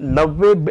90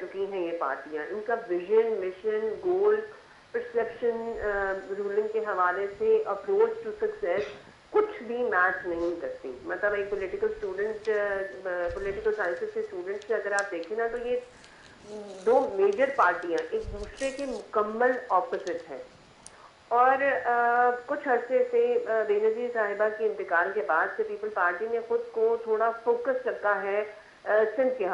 چکی ہیں یہ پارٹیاں. ان کا ویژن، مشن، گول، پرسیپشن رولنگ کے حوالے سے اپروچ ٹو سکسیس کچھ بھی میچ نہیں کرتی. مطلب ایک پولیٹیکل اسٹوڈنٹ، پولیٹیکل سائنسز کے اسٹوڈنٹ سے اگر آپ دیکھیں نا تو یہ دو میجر پارٹیاں ایک دوسرے کے مکمل اپوزٹ ہیں. اور کچھ عرصے سے بے نظیر صاحبہ کے انتقال کے بعد سے پیپل پارٹی نے خود کو تھوڑا فوکس رکھا ہے سندھ کے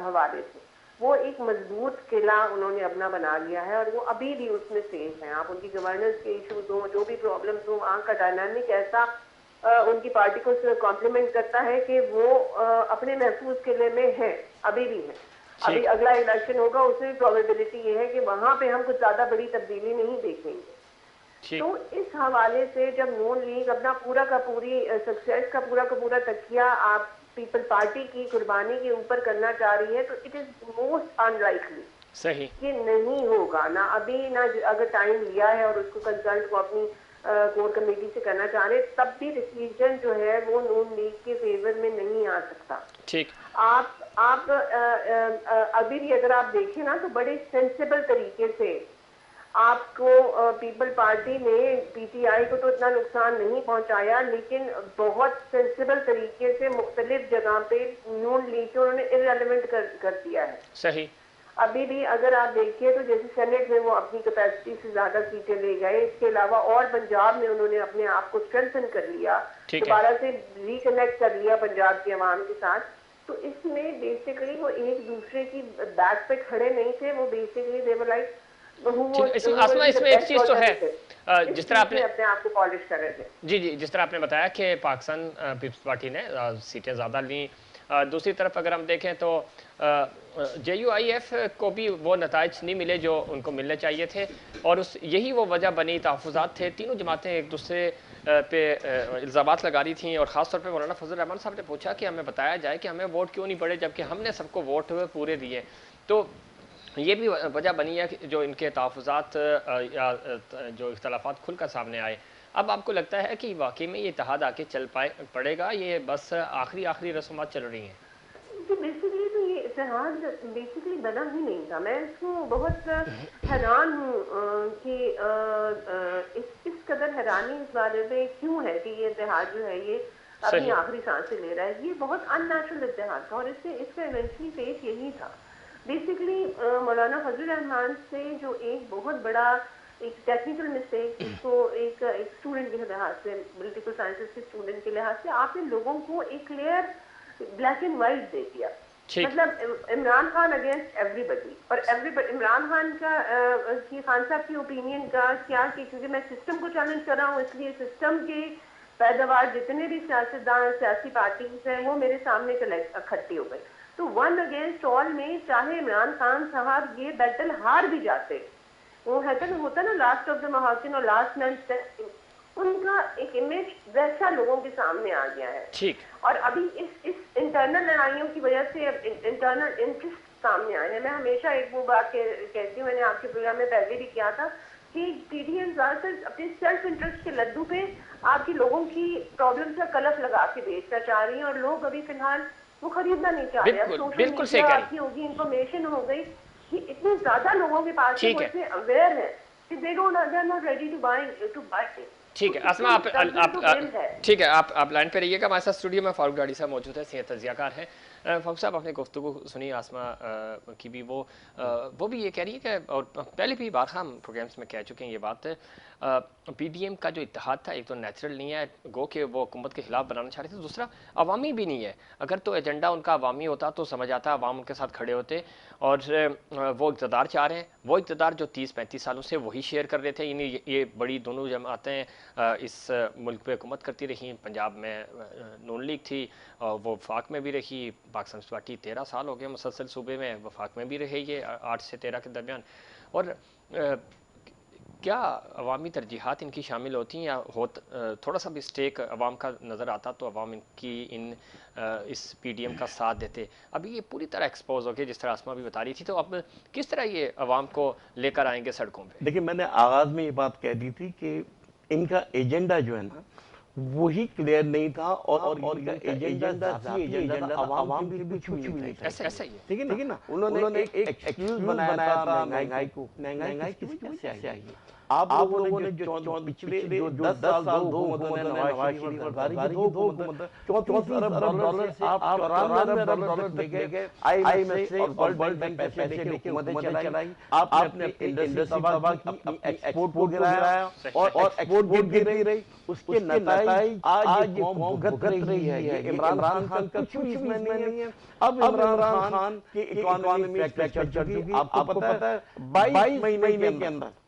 حوالے سے. وہ ایک مضبوط قلعہ انہوں نے اپنا بنا لیا ہے اور وہ ابھی بھی اس میں سیف ہیں. آپ ان کی گورننس کے ایشوز ہوں، جو بھی پرابلمس ہوں، وہاں کا ڈائنامک ایسا ان کی پارٹی کو کمپلیمنٹ کرتا ہے کہ وہ اپنے محفوظ قلعے میں ہے، ابھی بھی ہے. ابھی اگلا الیکشن ہوگا، اس میں پروبیبلٹی یہ ہے کہ وہاں پہ ہم کچھ زیادہ بڑی تبدیلی نہیں دیکھیں گے. تو اس حوالے سے جب نون لیگ اپنا پورا کا پوری سکسیس کا پورا تکیہ آپ پیپل پارٹی کی قربانی کے اوپر کرنا چاہ رہی ہے تو it is most in likely صحیح کہ نہیں ہوگا. نہ ابھی نہ اگر ٹائم لیا ہے اور اس کو کنسلٹ کو اپنی کور کمیٹی سے کرنا چاہ رہے تب بھی ڈیسیژن جو ہے وہ نون لیگ کے فیور میں نہیں آ سکتا. ٹھیک. آپ ابھی بھی اگر آپ دیکھیں نا تو بڑے سینسیبل طریقے سے آپ کو پیپل پارٹی نے پی ٹی آئی کو تو اتنا نقصان نہیں پہنچایا، لیکن بہت سینسیبل طریقے سے مختلف جگہ پہ نون لیگ کو انہوں نے ارریلیونٹ کر دیا ہے. صحیح. ابھی بھی اگر آپ دیکھیے تو جیسے سینٹ میں وہ اپنی کیپیسٹی سے زیادہ سیٹیں لے گئے، اس کے علاوہ اور پنجاب میں انہوں نے اپنے آپ کو اسٹرینتھن کر لیا، دوبارہ سے ریکنیکٹ کر لیا پنجاب کے عوام کے ساتھ. تو اس میں بیسیکلی وہ ایک دوسرے کی بیک پہ کھڑے نہیں تھے، وہ بیسیکلی دے ور لائک آسما اس میں ایک چیز تو ہے جس طرح آپ نے اپنے آپ کو پالش کر رہے تھے. جی جس طرح آپ نے بتایا کہ پاکستان پیپلز پارٹی نے سیٹیں زیادہ لیں. دوسری طرف اگر ہم دیکھیں تو جے یو آئی ایف کو بھی وہ نتائج نہیں ملے جو ان کو ملنے چاہیے تھے اور یہی وہ وجہ بنی. تحفظات تھے، تینوں جماعتیں ایک دوسرے پہ الزامات لگا رہی تھیں اور خاص طور پہ مولانا فضل الرحمان صاحب نے پوچھا کہ ہمیں بتایا جائے کہ ہمیں ووٹ کیوں نہیں پڑے جبکہ ہم نے سب کو ووٹ پورے دیے. تو یہ بھی وجہ بنی ہے جو ان کے تحفظات یا جو اختلافات کھل کر سامنے آئے. اب آپ کو لگتا ہے کہ واقعی میں یہ اتحاد آ کے چل پڑے گا، یہ بس آخری رسومات چل رہی ہیں؟ بیسیکلی تو یہ اتحاد بیسیکلی بنا ہی نہیں تھا. میں اس کو بہت حیران ہوں کہ اس قدر حیرانی اس بارے میں کیوں ہے کہ یہ اتحاد جو ہے یہ اپنی آخری سانسیں لے رہا ہے. یہ بہت ان نیچرل اتحاد تھا اور اس کا ایونچولی فیس یہی تھا. بیسیکلی مولانا فضل الرحمان سے جو ایک بہت بڑا ایک ٹیکنیکل مسٹیک، اس کو ایک اسٹوڈنٹ کے لحاظ سے، پولیٹیکل سائنسز کے اسٹوڈنٹ کے لحاظ سے آپ نے لوگوں کو ایک کلیئر بلیک اینڈ وائٹ دے دیا. مطلب عمران خان اگینسٹ ایوری بڈی، اور عمران خان کا خان صاحب کی اوپینین کا کیا کہ کیونکہ میں سسٹم کو چیلنج کر رہا ہوں اس لیے سسٹم کی پیداوار جتنے بھی سیاستدان سیاسی پارٹیز ہیں وہ میرے سامنے اکٹھی ہو گئی. تو ون اگینسٹ آل میں چاہے عمران خان صاحب یہ بیٹل ہار بھی جاتے، وہ ہوتا نا لاسٹ آف دا محاسن اور لاسٹ مین اسٹینڈنگ، ان کا ایک امیج ویسا لوگوں کے سامنے آ گیا ہے. اور ابھی اس انٹرنل لڑائیوں کی وجہ سے انٹرنل انٹرسٹ سامنے آئے ہیں. میں ہمیشہ ایک وہ بات کہتی ہوں، میں نے آپ کے پروگرام میں پہلے بھی کیا تھا کہ پی ڈی ایم زیادہ تر اپنے سیلف انٹرسٹ کے لڈو پہ آپ کے لوگوں کی پرابلم کا کلف لگا کے بیچنا چاہ رہی ہیں اور لوگ ابھی فی الحال وہ خریدنا نہیں چاہ رہے. اب سوشل میڈیا آپ کی ہوگی، انفارمیشن ہو گئی کہ اتنے زیادہ لوگوں کے پاس وہ اتنے اویئر ہیں کہ they are not ready to buy it. ٹھیک ہے اسما، ٹھیک ہے آپ لائن پہ رہیے گا. ہمارے ساتھ اسٹوڈیو میں فاروق ڈاڑی صاحب موجود ہے، صحت تجزیہ کار ہیں. فاروق صاحب آپ نے گفتگو سنی اسما کی بھی، وہ بھی یہ کہہ رہی ہے کہ اور پہلے بھی بارہا ہم پروگرامس میں کہہ چکے ہیں یہ بات، پی ڈی ایم کا جو اتحاد تھا ایک تو نیچرل نہیں ہے، گو کہ وہ حکومت کے خلاف بنانا چاہ رہے تھے، دوسرا عوامی بھی نہیں ہے. اگر تو ایجنڈا ان کا عوامی ہوتا تو سمجھ آتا، عوام ان کے ساتھ کھڑے ہوتے. اور وہ اقتدار چاہ رہے ہیں، وہ اقتدار جو 30-35 سالوں سے وہی شیئر کر رہے تھے. یعنی یہ بڑی دونوں جماعتیں اس ملک پہ حکومت کرتی رہی. پنجاب میں نون لیگ تھی، وہ وفاق میں بھی رہی. پاکستان پارٹی 13 سال ہو گئے مسلسل صوبے میں، وفاق میں بھی رہے یہ 8 سے 13 کے درمیان. اور کیا عوامی ترجیحات ان کی شامل ہوتی ہیں یا تھوڑا سا بھی اسٹیک عوام کا نظر آتا تو عوام ان کی اس پی ڈی ایم کا ساتھ دیتے؟ ابھی یہ پوری طرح ایکسپوز ہو گئے جس طرح اسما بھی بتا رہی تھی. تو اب کس طرح یہ عوام کو لے کر آئیں گے سڑکوں پہ؟ دیکھیں میں نے آغاز میں یہ بات کہہ دی تھی کہ ان کا ایجنڈا جو ہے نا وہی کلیئر نہیں تھا اور ان کا ایجنڈا ذاتی ایجنڈا عوام کے بھی کچھ نہیں تھا. ایسا ہی ہے. ٹھیک ہے نا, انہوں نے ایک ایکسکیوز بنایا تھا مہنگائی کو. مہنگائی کی وجہ سے آئی ہے. آپ لوگوں نے جو پچھلے جو 10 سال دو حکومتوں نے نواز شریف اور زرداری کی دو حکومتیں 34 ارب ڈالر سے آپ 94 ارب ڈالر لے گئے. آئی ایم ایف سے اور ورلڈ بینک سے پیسے لے کے حکومتیں چلائی. آپ نے انڈسٹری تباہ کی, اپنی ایکسپورٹ کو گرایا اور ایکسپورٹ گرتی رہی. اس کے نتائج آج یہ قوم بھگت رہی ہے. یہ عمران خان کا کچھ بھی نہیں ہے. اب عمران خان کی اکانومی فریکچر چل چکی. آپ کو پتہ ہے 22 مہینے کے اندر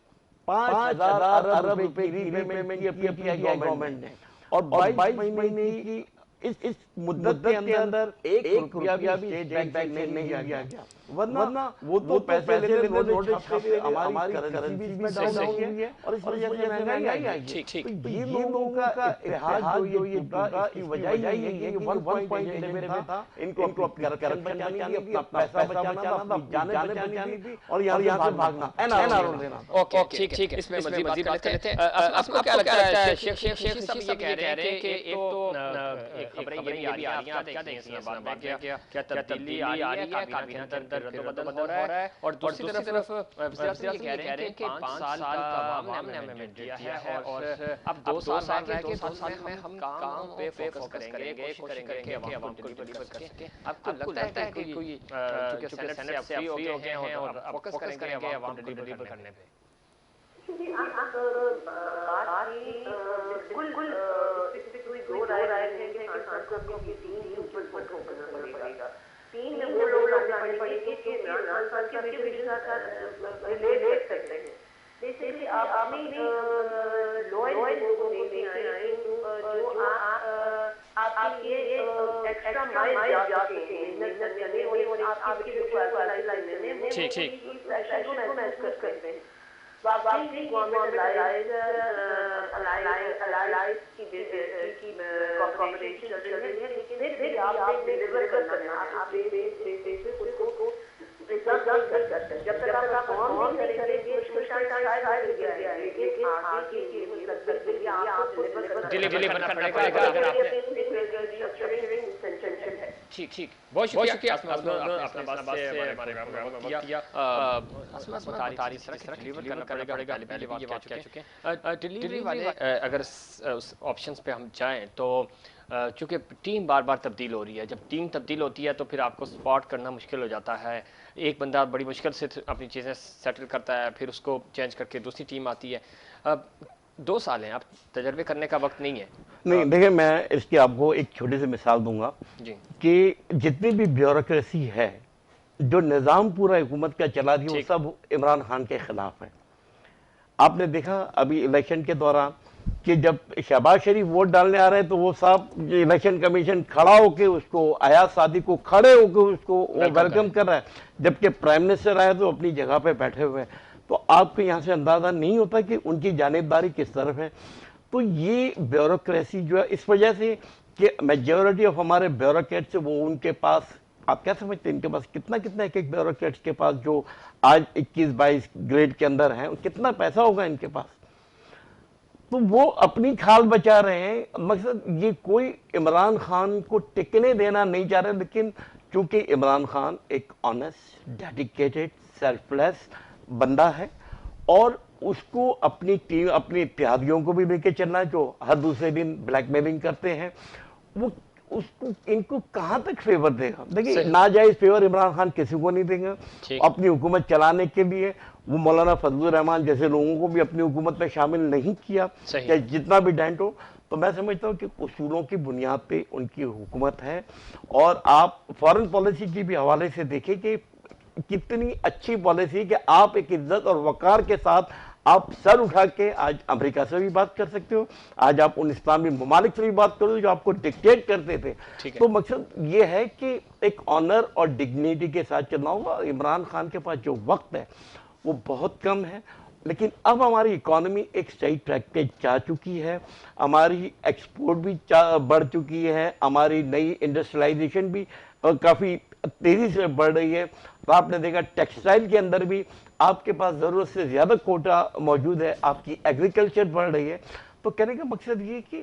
5,000 ارب روپے کی ری پیمنٹ کی پی ٹی آئی گورنمنٹ نے, اور 22 مہینے کی اس مدت کے اندر 1 روپیہ بھی اسٹیٹ بینک سے نہیں دیا گیا. ورنہ وہ تو پیسے لیتے نوٹ چھاپتے, ہماری کرنسی بھی ڈاؤن ہوئی ہے اور اس وجہ سے مہنگائی آئی ہے. تو یہ لوگوں کا اتحاد جو یہ ٹوٹا, اس کی وجہ یہی ہے کہ 1 پوائنٹ ایجنڈے میں تھا. ان کو اپنی کرپشن بچانی تھی, اپنا پیسہ بچانا تھا, اپنی جانیں بچانی تھی اور یہاں سے بھاگنا, این آر او لینا. اوکے ٹھیک ہے, اس میں مزید بات کرتے ہیں. آپ کو کیا لگتا ہے شیخ صاحب یہ کہہ رہے ہیں کہ ایک تو خبریں یہ بھی آ رہی ہیں, آپ کیا دیکھتے ہیں اس بات میں, کیا تبدیلی آ رہی ہے, کابینہ اندر رد و بدل ہو رہا ہے, اور دوسری طرف وزیر اعظم یہ کہہ رہے ہیں کہ 5 سال کا عوام نے ہمیں دیا ہے اور اب 2 سال رہ گئے, 2 سال میں ہم کام پہ فوکس کریں گے, کوشش کریں گے عوام کو ڈلیور کر سکیں. آپ کو لگتا ہے کہ کوئی چونکہ سینٹ سے فری ہو گئے ہیں اور اب فوکس کریں گے عوام کو ڈلیور کرنے پہ؟ آپ بالکل کوئی دو رائے ہیں کہ خان کو اپنی ٹیم کے اوپر فوکس کرنا پڑے گا. ٹیم میں وہ لوگ لانے پڑیں گے کہ عمران خان کے ویژن کا لے سکتے ہیں. بیسیکلی آپ نے لوئل لوگوں کو لے کے آئے جو آپ کے ایکسٹرا مائل جا سکتے ہیں محنت کرنے اور آپ کی پریشر کو محسوس کرتے ہیں. واقعی گورنمنٹ الائنس کی کارپوریشن چل رہی ہے, لیکن پھر آپ نے ڈلیور کرنا, آپ کو ریزلٹ کر سکتے ہیں. جب تک آپ کام نہیں کریں گے مشکل شاید گر گیا ہے, لیکن آگے کی مستقبل آپ کو ڈلیور کرنا پڑے گا اگر آپ نے. ٹھیک, بہت شکریہ اپنا بات سے ہمارے پروگرام میں وقت کیا. تاریخ طرح ڈلیور کرنا پڑے گا, پہلے بھی یہ بات کہہ چکے ہیں. ڈلیوری والے اگر آپشنز پہ ہم جائیں تو چونکہ ٹیم بار بار تبدیل ہو رہی ہے, جب ٹیم تبدیل ہوتی ہے تو پھر آپ کو سپورٹ کرنا مشکل ہو جاتا ہے. ایک بندہ بڑی مشکل سے اپنی چیزیں سیٹل کرتا ہے, پھر اس کو چینج کر کے دوسری ٹیم آتی ہے. 2 سال ہیں, اب تجربے کرنے کا وقت نہیں ہے. نہیں دیکھیں, میں اس کی آپ کو ایک چھوٹی سی مثال دوں گا کہ جتنی بھی بیوروکریسی ہے, جو نظام پورا حکومت کا چلا رہی ہے, وہ سب عمران خان کے خلاف ہے. آپ نے دیکھا ابھی الیکشن کے دوران کہ جب شہباز شریف ووٹ ڈالنے آ رہے ہیں تو وہ صاحب الیکشن کمیشن کھڑا ہو کے اس کو, ایاز صادق کو کھڑے ہو کے اس کو ویلکم کر رہا ہے, جبکہ پرائم منسٹر آئے تو اپنی جگہ پہ بیٹھے ہوئے ہیں. تو آپ کو یہاں سے اندازہ نہیں ہوتا کہ ان کی جانبداری کس طرف ہے. تو یہ بیوروکریسی جو ہے اس وجہ سے کہ میجورٹی آف ہمارے بیوروکریٹس وہ ان کے پاس, آپ کیا سمجھتے ہیں ان کے پاس کتنا ایک بیوروکریٹس کے پاس جو آج 21-22 گریڈ کے اندر ہیں, کتنا پیسہ ہوگا ان کے پاس. تو وہ اپنی کھال بچا رہے ہیں. مقصد یہ کوئی عمران خان کو ٹکنے دینا نہیں چاہ رہے, لیکن چونکہ عمران خان ایک آنیسٹ, ڈیڈیکیٹڈ, سیلف لیس بندہ ہے اور اس کو اپنی ٹیم, اپنی اتحادیوں کو بھی لے کے چلنا ہے جو ہر دوسرے دن بلیک میلنگ کرتے ہیں. وہ اس کو ان کو کہاں تک فیور دے گا؟ دیکھیے ناجائز فیور عمران خان کسی کو نہیں دیں گا. اپنی حکومت چلانے کے لیے وہ مولانا فضل الرحمان جیسے لوگوں کو بھی اپنی حکومت میں شامل نہیں کیا, چاہے جتنا بھی ڈینٹ ہو. تو میں سمجھتا ہوں کہ اصولوں کی بنیاد پہ ان کی حکومت ہے. اور آپ فارن پالیسی کی بھی حوالے سے دیکھیں کہ کتنی اچھی پالیسی کہ آپ ایک عزت اور وقار کے ساتھ آپ سر اٹھا کے آج امریکہ سے بھی بات کر سکتے ہو, آج آپ ان اسلامی ممالک سے بھی بات کرو جو آپ کو ڈکٹیٹ کرتے تھے. تو مقصد یہ ہے کہ ایک آنر اور ڈگنیٹی کے ساتھ چلنا ہوگا. عمران خان کے پاس جو وقت ہے وہ بہت کم ہے, لیکن اب ہماری اکانومی ایک صحیح ٹریک پہ جا چکی ہے, ہماری ایکسپورٹ بھی بڑھ چکی ہے, ہماری نئی انڈسٹریلائزیشن بھی کافی تیزی سے بڑھ رہی ہے. تو آپ نے دیکھا ٹیکسٹائل کے اندر بھی آپ کے پاس ضرورت سے زیادہ کوٹا موجود ہے, آپ کی ایگریکلچر بڑھ رہی ہے. تو کہنے کا مقصد یہ کہ